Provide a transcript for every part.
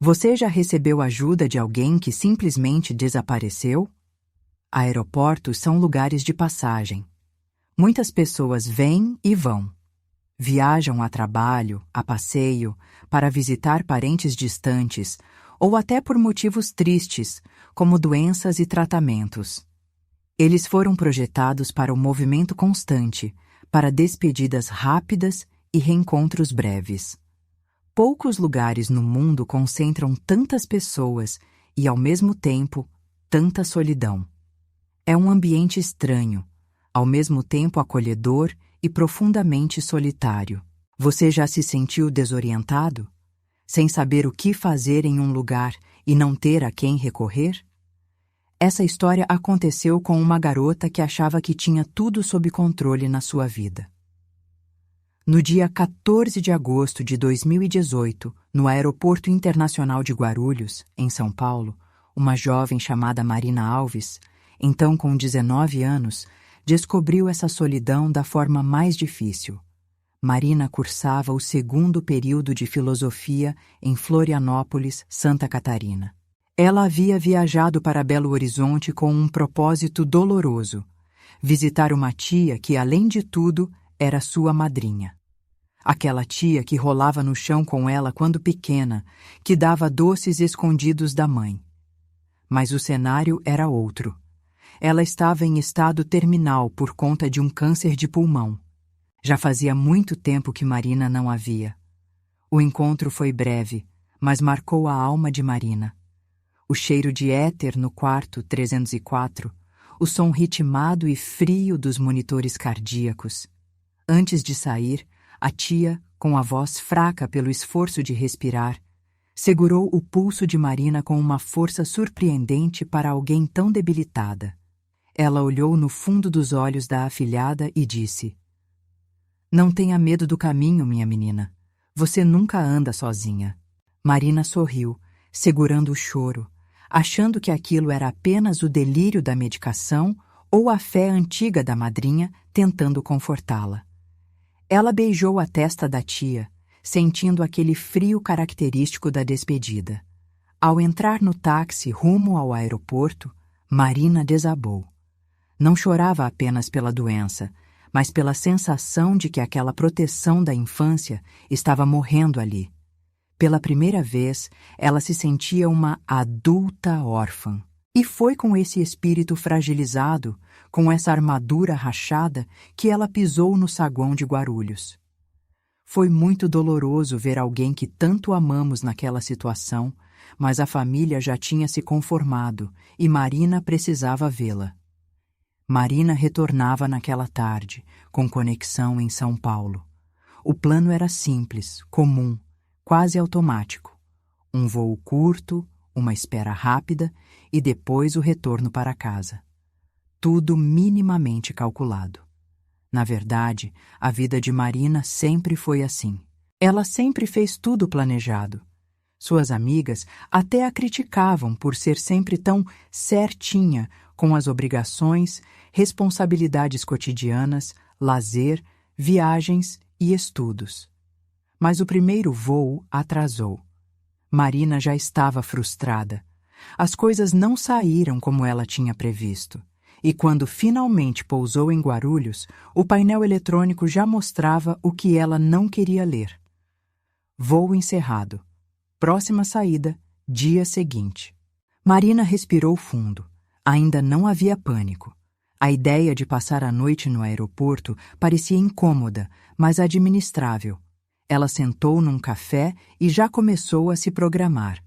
Você já recebeu ajuda de alguém que simplesmente desapareceu? Aeroportos são lugares de passagem. Muitas pessoas vêm e vão. Viajam a trabalho, a passeio, para visitar parentes distantes ou até por motivos tristes, como doenças e tratamentos. Eles foram projetados para o movimento constante, para despedidas rápidas e reencontros breves. Poucos lugares no mundo concentram tantas pessoas e, ao mesmo tempo, tanta solidão. É um ambiente estranho, ao mesmo tempo acolhedor e profundamente solitário. Você já se sentiu desorientado? Sem saber o que fazer em um lugar e não ter a quem recorrer? Essa história aconteceu com uma garota que achava que tinha tudo sob controle na sua vida. No dia 14 de agosto de 2018, no Aeroporto Internacional de Guarulhos, em São Paulo, uma jovem chamada Marina Alves, então com 19 anos, descobriu essa solidão da forma mais difícil. Marina cursava o segundo período de filosofia em Florianópolis, Santa Catarina. Ela havia viajado para Belo Horizonte com um propósito doloroso: visitar uma tia que, além de tudo, era sua madrinha. Aquela tia que rolava no chão com ela quando pequena, que dava doces escondidos da mãe. Mas o cenário era outro. Ela estava em estado terminal por conta de um câncer de pulmão. Já fazia muito tempo que Marina não a via. O encontro foi breve, mas marcou a alma de Marina. O cheiro de éter no quarto 304, o som ritmado e frio dos monitores cardíacos. Antes de sair, a tia, com a voz fraca pelo esforço de respirar, segurou o pulso de Marina com uma força surpreendente para alguém tão debilitada. Ela olhou no fundo dos olhos da afilhada e disse: "Não tenha medo do caminho, minha menina. Você nunca anda sozinha." Marina sorriu, segurando o choro, achando que aquilo era apenas o delírio da medicação ou a fé antiga da madrinha tentando confortá-la. Ela beijou a testa da tia, sentindo aquele frio característico da despedida. Ao entrar no táxi rumo ao aeroporto, Marina desabou. Não chorava apenas pela doença, mas pela sensação de que aquela proteção da infância estava morrendo ali. Pela primeira vez, ela se sentia uma adulta órfã. E foi com esse espírito fragilizado, com essa armadura rachada, que ela pisou no saguão de Guarulhos. Foi muito doloroso ver alguém que tanto amamos naquela situação, mas a família já tinha se conformado e Marina precisava vê-la. Marina retornava naquela tarde, com conexão em São Paulo. O plano era simples, comum, quase automático. Um voo curto, uma espera rápida e depois o retorno para casa. Tudo minimamente calculado. Na verdade, a vida de Marina sempre foi assim. Ela sempre fez tudo planejado. Suas amigas até a criticavam por ser sempre tão certinha com as obrigações, responsabilidades cotidianas, lazer, viagens e estudos. Mas o primeiro voo atrasou. Marina já estava frustrada. As coisas não saíram como ela tinha previsto. E quando finalmente pousou em Guarulhos, o painel eletrônico já mostrava o que ela não queria ler. Voo encerrado. Próxima saída, dia seguinte. Marina respirou fundo. Ainda não havia pânico. A ideia de passar a noite no aeroporto parecia incômoda, mas administrável. Ela sentou num café e já começou a se programar.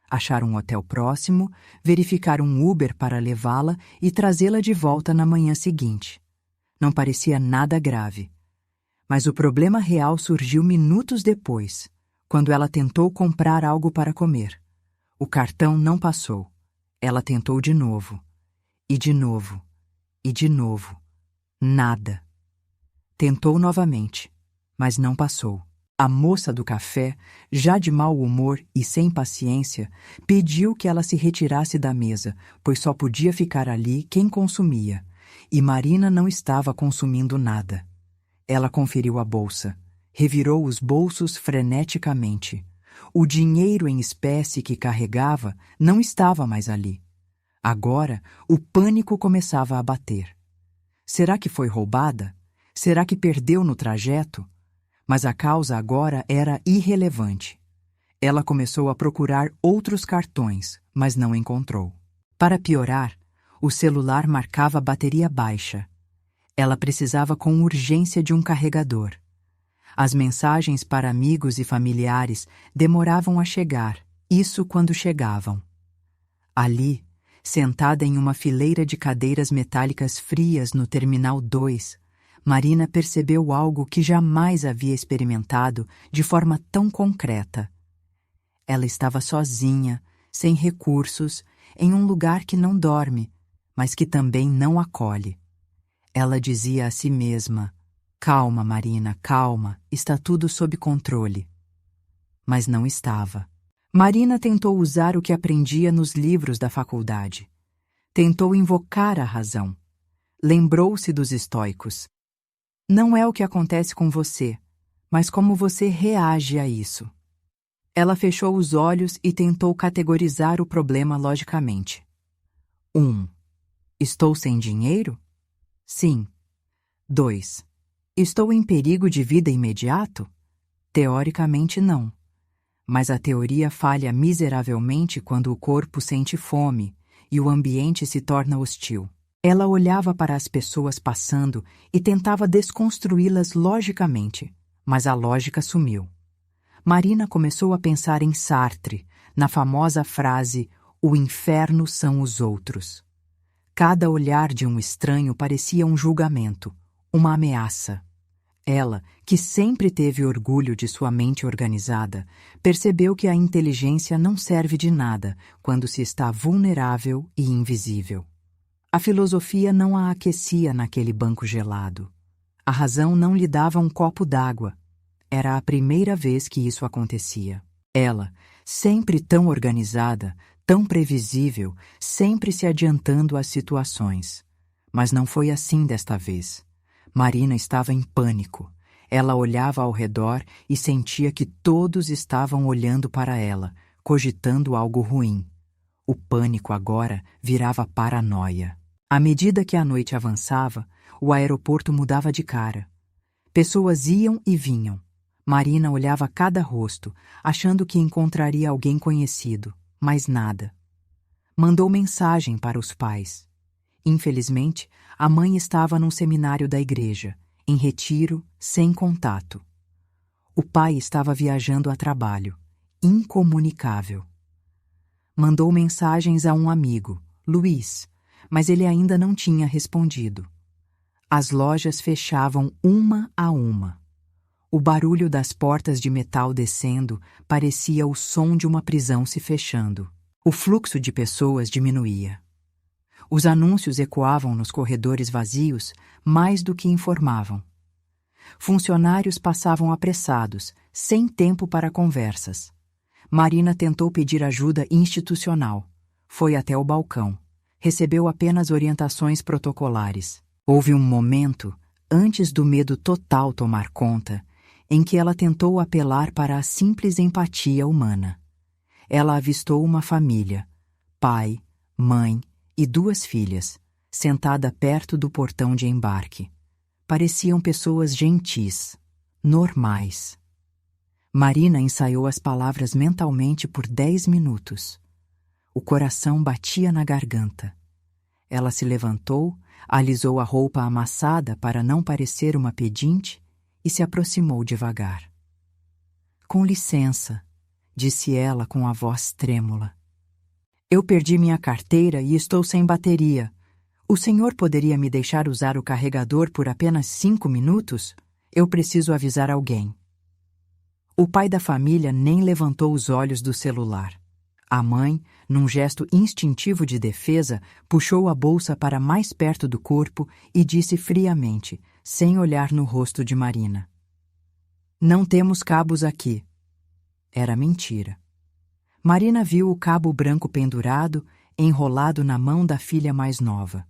Achar um hotel próximo, verificar um Uber para levá-la e trazê-la de volta na manhã seguinte. Não parecia nada grave. Mas o problema real surgiu minutos depois, quando ela tentou comprar algo para comer. O cartão não passou. Ela tentou de novo. E de novo. E de novo. Nada. Tentou novamente, mas não passou. A moça do café, já de mau humor e sem paciência, pediu que ela se retirasse da mesa, pois só podia ficar ali quem consumia, e Marina não estava consumindo nada. Ela conferiu a bolsa, revirou os bolsos freneticamente. O dinheiro em espécie que carregava não estava mais ali. Agora, o pânico começava a bater. Será que foi roubada? Será que perdeu no trajeto? Mas a causa agora era irrelevante. Ela começou a procurar outros cartões, mas não encontrou. Para piorar, o celular marcava bateria baixa. Ela precisava com urgência de um carregador. As mensagens para amigos e familiares demoravam a chegar, isso quando chegavam. Ali, sentada em uma fileira de cadeiras metálicas frias no Terminal 2, Marina percebeu algo que jamais havia experimentado de forma tão concreta. Ela estava sozinha, sem recursos, em um lugar que não dorme, mas que também não acolhe. Ela dizia a si mesma: "Calma, Marina, calma, está tudo sob controle." Mas não estava. Marina tentou usar o que aprendia nos livros da faculdade. Tentou invocar a razão. Lembrou-se dos estoicos. Não é o que acontece com você, mas como você reage a isso. Ela fechou os olhos e tentou categorizar o problema logicamente. 1. Estou sem dinheiro? Sim. 2. Estou em perigo de vida imediato? Teoricamente, não. Mas a teoria falha miseravelmente quando o corpo sente fome e o ambiente se torna hostil. Ela olhava para as pessoas passando e tentava desconstruí-las logicamente, mas a lógica sumiu. Marina começou a pensar em Sartre, na famosa frase: "O inferno são os outros." Cada olhar de um estranho parecia um julgamento, uma ameaça. Ela, que sempre teve orgulho de sua mente organizada, percebeu que a inteligência não serve de nada quando se está vulnerável e invisível. A filosofia não a aquecia naquele banco gelado. A razão não lhe dava um copo d'água. Era a primeira vez que isso acontecia. Ela, sempre tão organizada, tão previsível, sempre se adiantando às situações. Mas não foi assim desta vez. Marina estava em pânico. Ela olhava ao redor e sentia que todos estavam olhando para ela, cogitando algo ruim. O pânico agora virava paranoia. À medida que a noite avançava, o aeroporto mudava de cara. Pessoas iam e vinham. Marina olhava cada rosto, achando que encontraria alguém conhecido, mas nada. Mandou mensagem para os pais. Infelizmente, a mãe estava num seminário da igreja, em retiro, sem contato. O pai estava viajando a trabalho, incomunicável. Mandou mensagens a um amigo, Luiz, mas ele ainda não tinha respondido. As lojas fechavam uma a uma. O barulho das portas de metal descendo parecia o som de uma prisão se fechando. O fluxo de pessoas diminuía. Os anúncios ecoavam nos corredores vazios mais do que informavam. Funcionários passavam apressados, sem tempo para conversas. Marina tentou pedir ajuda institucional. Foi até o balcão. Recebeu apenas orientações protocolares. Houve um momento, antes do medo total tomar conta, em que ela tentou apelar para a simples empatia humana. Ela avistou uma família, pai, mãe e 2 filhas, sentada perto do portão de embarque. Pareciam pessoas gentis, normais. Marina ensaiou as palavras mentalmente por 10 minutos. O coração batia na garganta. Ela se levantou, alisou a roupa amassada para não parecer uma pedinte e se aproximou devagar. "Com licença", disse ela com a voz trêmula. "Eu perdi minha carteira e estou sem bateria. O senhor poderia me deixar usar o carregador por apenas 5 minutos? Eu preciso avisar alguém." O pai da família nem levantou os olhos do celular. A mãe, num gesto instintivo de defesa, puxou a bolsa para mais perto do corpo e disse friamente, sem olhar no rosto de Marina: "Não temos cabos aqui." Era mentira. Marina viu o cabo branco pendurado, enrolado na mão da filha mais nova.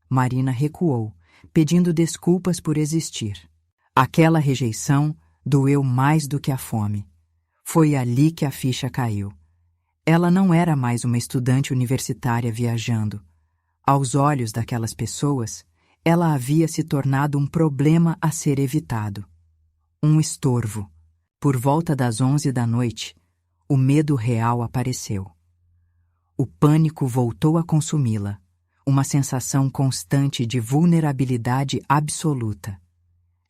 Marina recuou, pedindo desculpas por existir. Aquela rejeição doeu mais do que a fome. Foi ali que a ficha caiu. Ela não era mais uma estudante universitária viajando. Aos olhos daquelas pessoas, ela havia se tornado um problema a ser evitado. Um estorvo. Por volta das 11 da noite, o medo real apareceu. O pânico voltou a consumi-la, uma sensação constante de vulnerabilidade absoluta.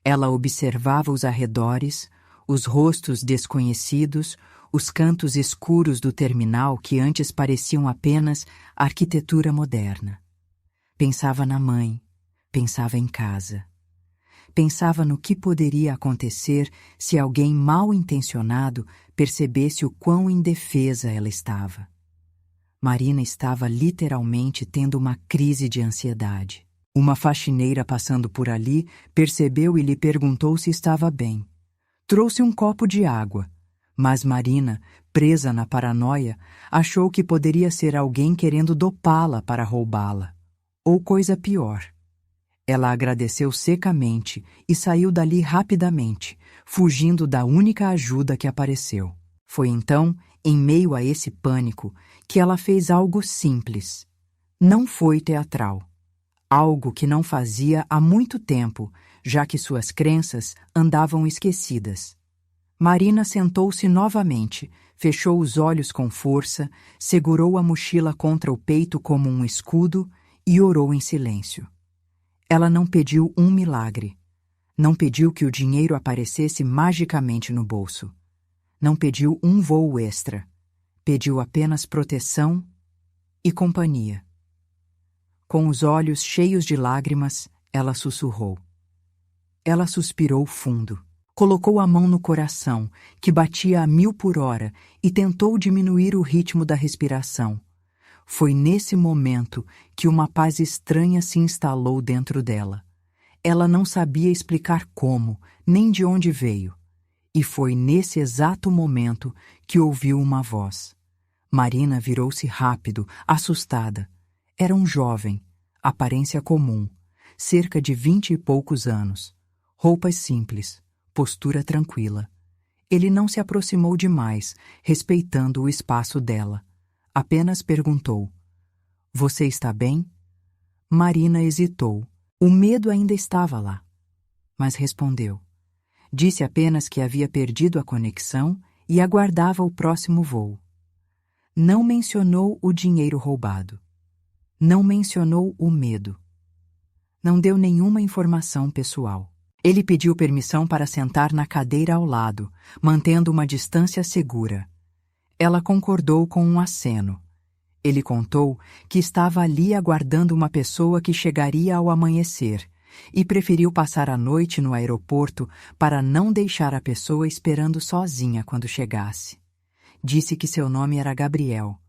Ela observava os arredores, os rostos desconhecidos, os cantos escuros do terminal que antes pareciam apenas arquitetura moderna. Pensava na mãe, pensava em casa. Pensava no que poderia acontecer se alguém mal intencionado percebesse o quão indefesa ela estava. Marina estava literalmente tendo uma crise de ansiedade. Uma faxineira passando por ali percebeu e lhe perguntou se estava bem. Trouxe um copo de água, mas Marina, presa na paranoia, achou que poderia ser alguém querendo dopá-la para roubá-la. Ou coisa pior. Ela agradeceu secamente e saiu dali rapidamente, fugindo da única ajuda que apareceu. Foi então, em meio a esse pânico, que ela fez algo simples. Não foi teatral. Algo que não fazia há muito tempo, já que suas crenças andavam esquecidas. Marina sentou-se novamente, fechou os olhos com força, segurou a mochila contra o peito como um escudo e orou em silêncio. Ela não pediu um milagre. Não pediu que o dinheiro aparecesse magicamente no bolso. Não pediu um voo extra. Pediu apenas proteção e companhia. Com os olhos cheios de lágrimas, ela sussurrou. Ela suspirou fundo. Colocou a mão no coração, que batia a 1000 por hora, e tentou diminuir o ritmo da respiração. Foi nesse momento que uma paz estranha se instalou dentro dela. Ela não sabia explicar como, nem de onde veio. E foi nesse exato momento que ouviu uma voz. Marina virou-se rápido, assustada. Era um jovem, aparência comum, cerca de 20 e poucos anos. Roupas simples, postura tranquila. Ele não se aproximou demais, respeitando o espaço dela. Apenas perguntou: "Você está bem?" Marina hesitou. O medo ainda estava lá. Mas respondeu. Disse apenas que havia perdido a conexão e aguardava o próximo voo. Não mencionou o dinheiro roubado. Não mencionou o medo. Não deu nenhuma informação pessoal. Ele pediu permissão para sentar na cadeira ao lado, mantendo uma distância segura. Ela concordou com um aceno. Ele contou que estava ali aguardando uma pessoa que chegaria ao amanhecer e preferiu passar a noite no aeroporto para não deixar a pessoa esperando sozinha quando chegasse. Disse que seu nome era Gabriel.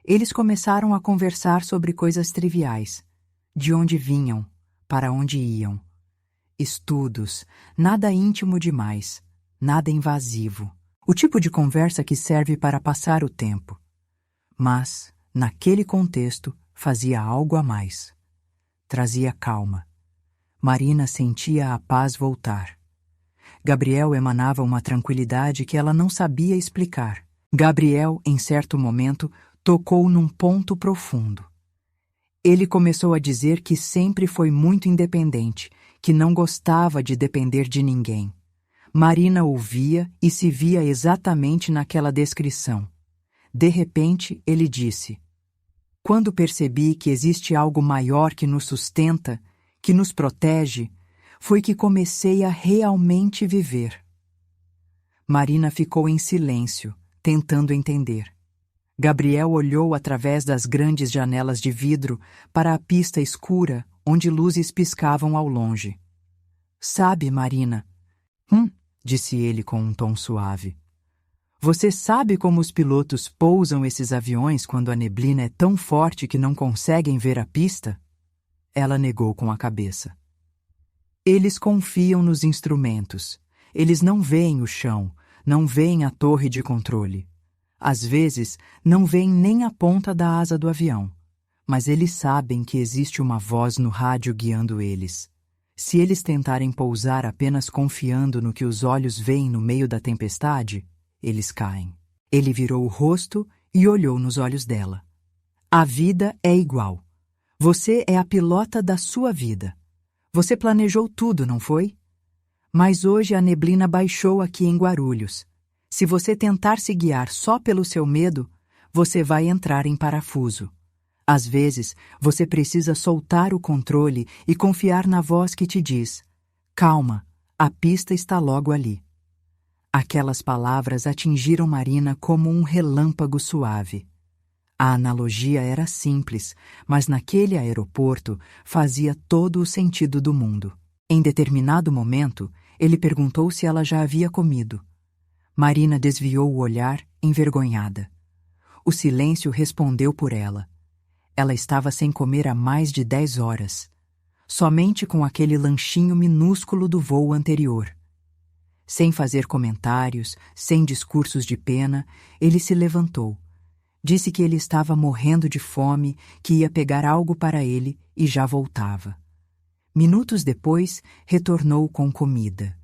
Eles começaram a conversar sobre coisas triviais. De onde vinham, para onde iam. Estudos, nada íntimo demais, nada invasivo. O tipo de conversa que serve para passar o tempo. Mas, naquele contexto, fazia algo a mais. Trazia calma. Marina sentia a paz voltar. Gabriel emanava uma tranquilidade que ela não sabia explicar. Gabriel, em certo momento, tocou num ponto profundo. Ele começou a dizer que sempre foi muito independente, que não gostava de depender de ninguém. Marina ouvia e se via exatamente naquela descrição. De repente, ele disse: "Quando percebi que existe algo maior que nos sustenta, que nos protege, foi que comecei a realmente viver." Marina ficou em silêncio, tentando entender. Gabriel olhou através das grandes janelas de vidro para a pista escura onde luzes piscavam ao longe. "Sabe, Marina?" Disse ele com um tom suave. "Você sabe como os pilotos pousam esses aviões quando a neblina é tão forte que não conseguem ver a pista?" Ela negou com a cabeça. "Eles confiam nos instrumentos. Eles não veem o chão, não veem a torre de controle. Às vezes, não veem nem a ponta da asa do avião. Mas eles sabem que existe uma voz no rádio guiando eles. Se eles tentarem pousar apenas confiando no que os olhos veem no meio da tempestade, eles caem. Ele virou o rosto e olhou nos olhos dela. A vida é igual. Você é a pilota da sua vida. Você planejou tudo, não foi? Mas hoje a neblina baixou aqui em Guarulhos. Se você tentar se guiar só pelo seu medo, você vai entrar em parafuso. Às vezes, você precisa soltar o controle e confiar na voz que te diz: calma, a pista está logo ali. Aquelas palavras atingiram Marina como um relâmpago suave. A analogia era simples, mas naquele aeroporto fazia todo o sentido do mundo. Em determinado momento, ele perguntou se ela já havia comido. Marina desviou o olhar, envergonhada. O silêncio respondeu por ela. Ela estava sem comer há mais de 10 horas. Somente com aquele lanchinho minúsculo do voo anterior. Sem fazer comentários, sem discursos de pena, ele se levantou. Disse que ele estava morrendo de fome, que ia pegar algo para ele e já voltava. Minutos depois, retornou com comida.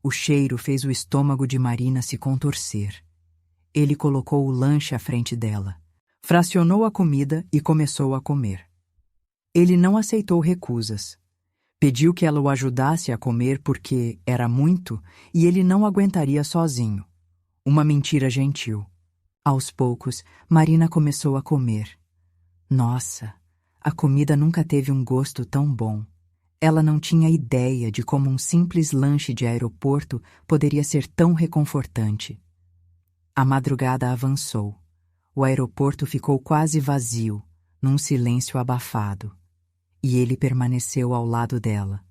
O cheiro fez o estômago de Marina se contorcer. Ele colocou o lanche à frente dela. Fracionou a comida e começou a comer. Ele não aceitou recusas. Pediu que ela o ajudasse a comer porque era muito e ele não aguentaria sozinho. Uma mentira gentil. Aos poucos, Marina começou a comer. Nossa, a comida nunca teve um gosto tão bom. Ela não tinha ideia de como um simples lanche de aeroporto poderia ser tão reconfortante. A madrugada avançou. O aeroporto ficou quase vazio, num silêncio abafado. E ele permaneceu ao lado dela.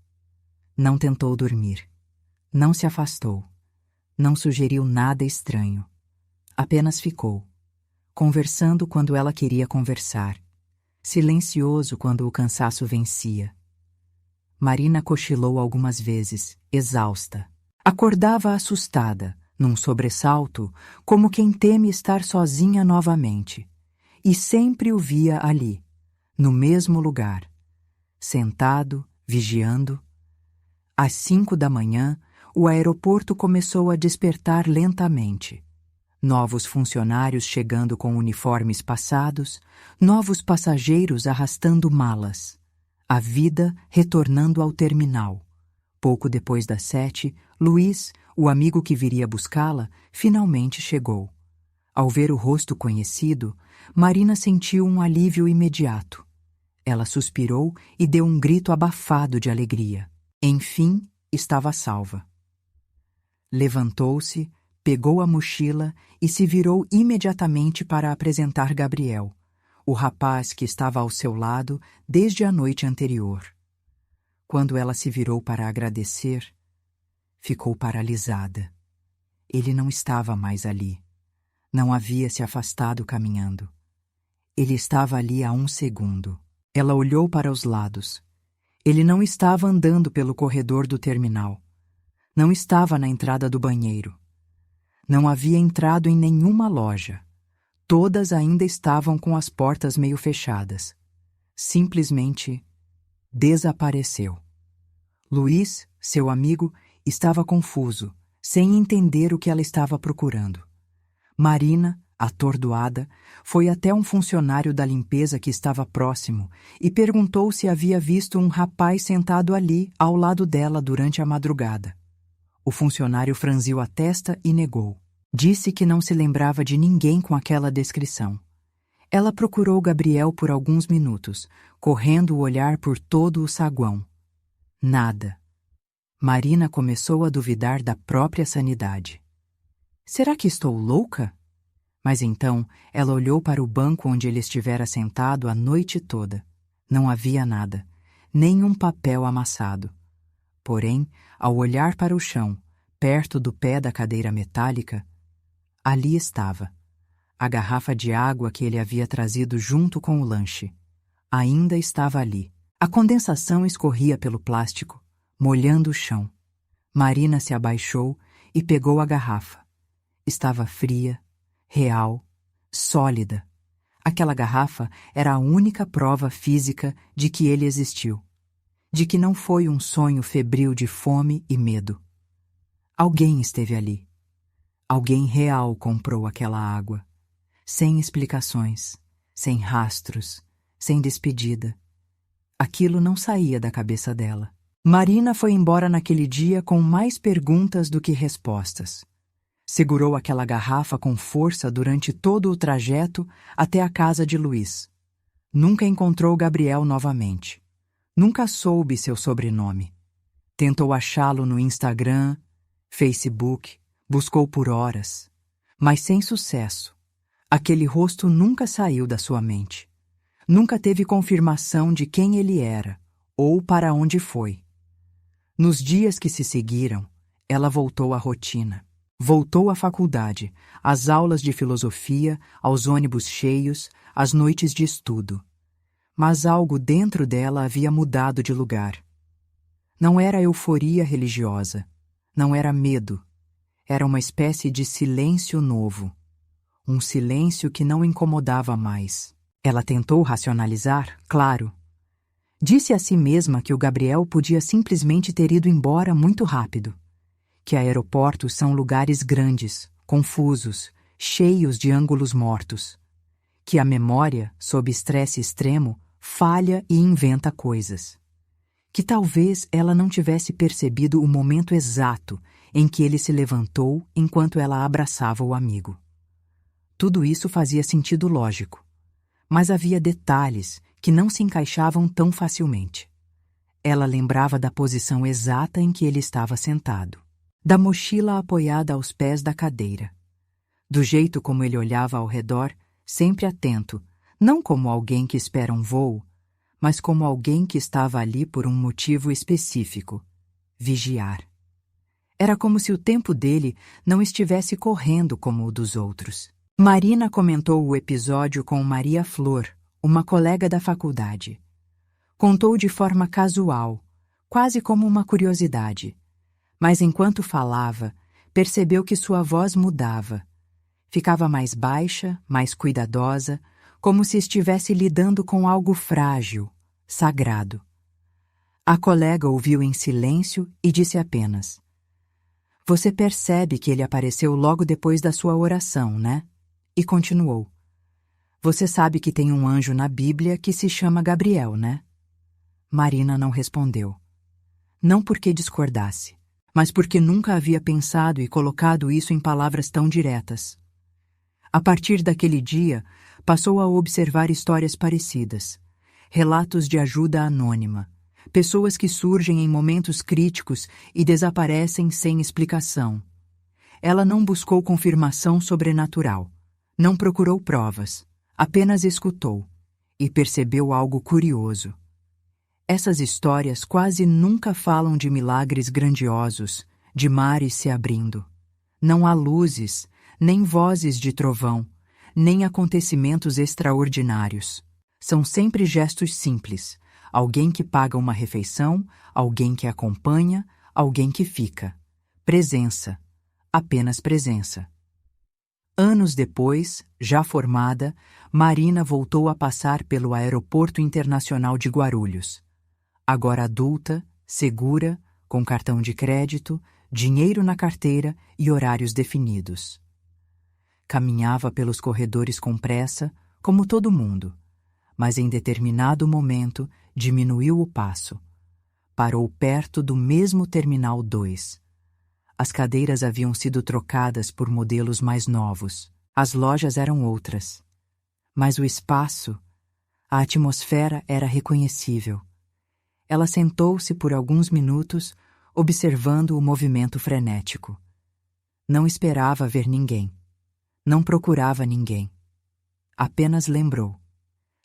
Não tentou dormir. Não se afastou. Não sugeriu nada estranho. Apenas ficou, conversando quando ela queria conversar, silencioso quando o cansaço vencia. Marina cochilou algumas vezes, exausta. Acordava assustada, num sobressalto, como quem teme estar sozinha novamente. E sempre o via ali, no mesmo lugar, sentado, vigiando. Às 5 da manhã, o aeroporto começou a despertar lentamente. Novos funcionários chegando com uniformes passados, novos passageiros arrastando malas. A vida retornando ao terminal. Pouco depois das 7, Luiz, o amigo que viria buscá-la, finalmente chegou. Ao ver o rosto conhecido, Marina sentiu um alívio imediato. Ela suspirou e deu um grito abafado de alegria. Enfim, estava salva. Levantou-se, pegou a mochila e se virou imediatamente para apresentar Gabriel, o rapaz que estava ao seu lado desde a noite anterior. Quando ela se virou para agradecer, ficou paralisada. Ele não estava mais ali. Não havia se afastado caminhando. Ele estava ali há 1 segundo. Ela olhou para os lados. Ele não estava andando pelo corredor do terminal. Não estava na entrada do banheiro. Não havia entrado em nenhuma loja. Todas ainda estavam com as portas meio fechadas. Simplesmente desapareceu. Luiz, seu amigo, estava confuso, sem entender o que ela estava procurando. Marina, atordoada, foi até um funcionário da limpeza que estava próximo e perguntou se havia visto um rapaz sentado ali, ao lado dela, durante a madrugada. O funcionário franziu a testa e negou. Disse que não se lembrava de ninguém com aquela descrição. Ela procurou Gabriel por alguns minutos, correndo o olhar por todo o saguão. Nada. Marina começou a duvidar da própria sanidade. Será que estou louca? Mas então ela olhou para o banco onde ele estivera sentado a noite toda. Não havia nada, nem um papel amassado. Porém, ao olhar para o chão, perto do pé da cadeira metálica, ali estava, a garrafa de água que ele havia trazido junto com o lanche. Ainda estava ali. A condensação escorria pelo plástico, molhando o chão. Marina se abaixou e pegou a garrafa. Estava fria, real, sólida. Aquela garrafa era a única prova física de que ele existiu. De que não foi um sonho febril de fome e medo. Alguém esteve ali. Alguém real comprou aquela água, sem explicações, sem rastros, sem despedida. Aquilo não saía da cabeça dela. Marina foi embora naquele dia com mais perguntas do que respostas. Segurou aquela garrafa com força durante todo o trajeto até a casa de Luiz. Nunca encontrou Gabriel novamente. Nunca soube seu sobrenome. Tentou achá-lo no Instagram, Facebook, buscou por horas, mas sem sucesso. Aquele rosto nunca saiu da sua mente. Nunca teve confirmação de quem ele era ou para onde foi. Nos dias que se seguiram, ela voltou à rotina. Voltou à faculdade, às aulas de filosofia, aos ônibus cheios, às noites de estudo. Mas algo dentro dela havia mudado de lugar. Não era euforia religiosa, não era medo. Era uma espécie de silêncio novo. Um silêncio que não incomodava mais. Ela tentou racionalizar, claro. Disse a si mesma que o Gabriel podia simplesmente ter ido embora muito rápido. Que aeroportos são lugares grandes, confusos, cheios de ângulos mortos. Que a memória, sob estresse extremo, falha e inventa coisas. Que talvez ela não tivesse percebido o momento exato em que ele se levantou enquanto ela abraçava o amigo. Tudo isso fazia sentido lógico, mas havia detalhes que não se encaixavam tão facilmente. Ela lembrava da posição exata em que ele estava sentado, da mochila apoiada aos pés da cadeira, do jeito como ele olhava ao redor, sempre atento, não como alguém que espera um voo, mas como alguém que estava ali por um motivo específico: vigiar. Era como se o tempo dele não estivesse correndo como o dos outros. Marina comentou o episódio com Maria Flor, uma colega da faculdade. Contou de forma casual, quase como uma curiosidade. Mas enquanto falava, percebeu que sua voz mudava. Ficava mais baixa, mais cuidadosa, como se estivesse lidando com algo frágil, sagrado. A colega ouviu em silêncio e disse apenas: "Você percebe que ele apareceu logo depois da sua oração, né?" E continuou: "Você sabe que tem um anjo na Bíblia que se chama Gabriel, né?" Marina não respondeu. Não porque discordasse, mas porque nunca havia pensado e colocado isso em palavras tão diretas. A partir daquele dia, passou a observar histórias parecidas, relatos de ajuda anônima, pessoas que surgem em momentos críticos e desaparecem sem explicação. Ela não buscou confirmação sobrenatural, não procurou provas, apenas escutou e percebeu algo curioso. Essas histórias quase nunca falam de milagres grandiosos, de mares se abrindo. Não há luzes, nem vozes de trovão, nem acontecimentos extraordinários. São sempre gestos simples: alguém que paga uma refeição, alguém que acompanha, alguém que fica. Presença, apenas presença. Anos depois, já formada, Marina voltou a passar pelo Aeroporto Internacional de Guarulhos. Agora adulta, segura, com cartão de crédito, dinheiro na carteira e horários definidos. Caminhava pelos corredores com pressa, como todo mundo, mas em determinado momento diminuiu o passo. Parou perto do mesmo Terminal 2. As cadeiras haviam sido trocadas por modelos mais novos. As lojas eram outras. Mas o espaço, a atmosfera era reconhecível. Ela sentou-se por alguns minutos, observando o movimento frenético. Não esperava ver ninguém. Não procurava ninguém. Apenas lembrou.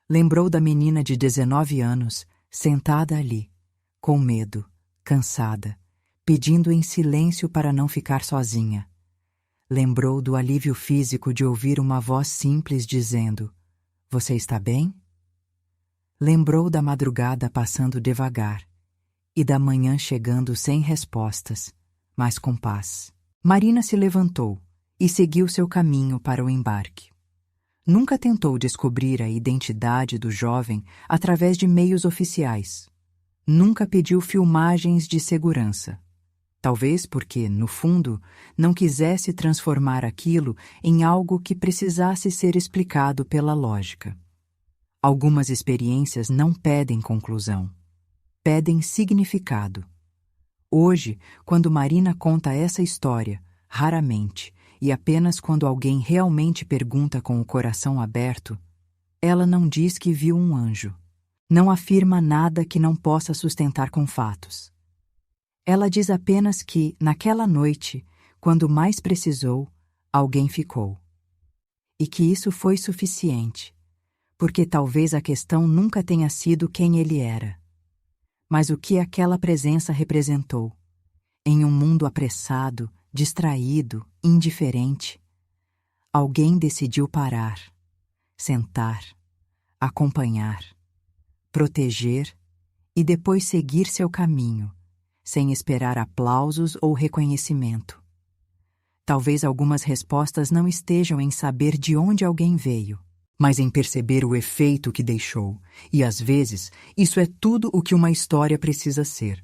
Lembrou da menina de 19 anos, sentada ali, com medo, cansada, pedindo em silêncio para não ficar sozinha. Lembrou do alívio físico de ouvir uma voz simples dizendo: "Você está bem?" Lembrou da madrugada passando devagar e da manhã chegando sem respostas, mas com paz. Marina se levantou e seguiu seu caminho para o embarque. Nunca tentou descobrir a identidade do jovem através de meios oficiais. Nunca pediu filmagens de segurança. Talvez porque, no fundo, não quisesse transformar aquilo em algo que precisasse ser explicado pela lógica. Algumas experiências não pedem conclusão, pedem significado. Hoje, quando Marina conta essa história, raramente, e apenas quando alguém realmente pergunta com o coração aberto, ela não diz que viu um anjo. Não afirma nada que não possa sustentar com fatos. Ela diz apenas que, naquela noite, quando mais precisou, alguém ficou. E que isso foi suficiente, porque talvez a questão nunca tenha sido quem ele era, mas o que aquela presença representou. Em um mundo apressado, distraído, indiferente, alguém decidiu parar, sentar, acompanhar, proteger e depois seguir seu caminho, sem esperar aplausos ou reconhecimento. Talvez algumas respostas não estejam em saber de onde alguém veio, mas em perceber o efeito que deixou, e às vezes isso é tudo o que uma história precisa ser.